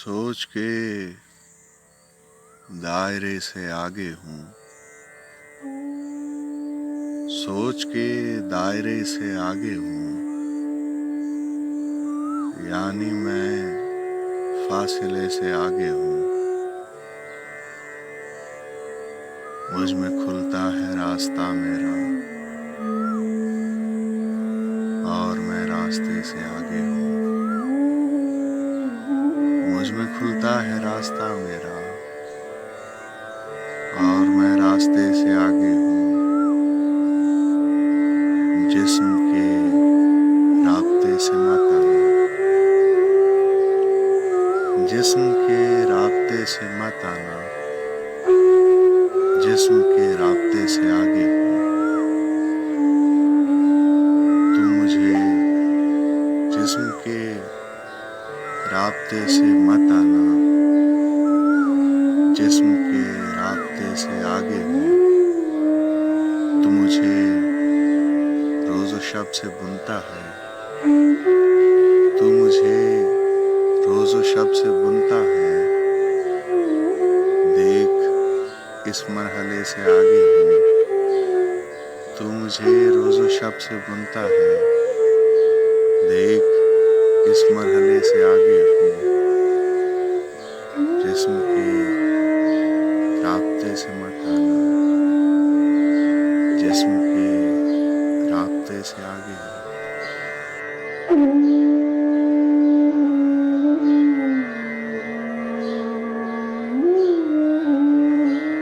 सोच के दायरे से आगे हूँ। सोच के दायरे से आगे हूँ, यानी मैं फासले से आगे हूँ। मुझ में खुलता है रास्ता मेरा और मैं रास्ते से आगे हूँ। मुझ में खुलता है रास्ता मेरा और मैं रास्ते से आगे हूँ। जिस्म के राब्ते से मत आना, जिस्म के राब्ते से मत आना, जिस्म के राब्ते से आगे हूँ। तू मुझे जिस्म के राब्ते से मत आना, जिस्म के राब्ते से आगे हूँ। तू मुझे रोज़ो शब से बुनता है, तू मुझे रोज़ो शब से बुनता है। देख इस मरहले से आगे हूँ, तू मुझे रोज़ो शब से बुनता है। देख इस मरहले से आगे हूँ, जिस्म के राब्ते से मत आना, जिस्म के राब्ते से आगे हूँ।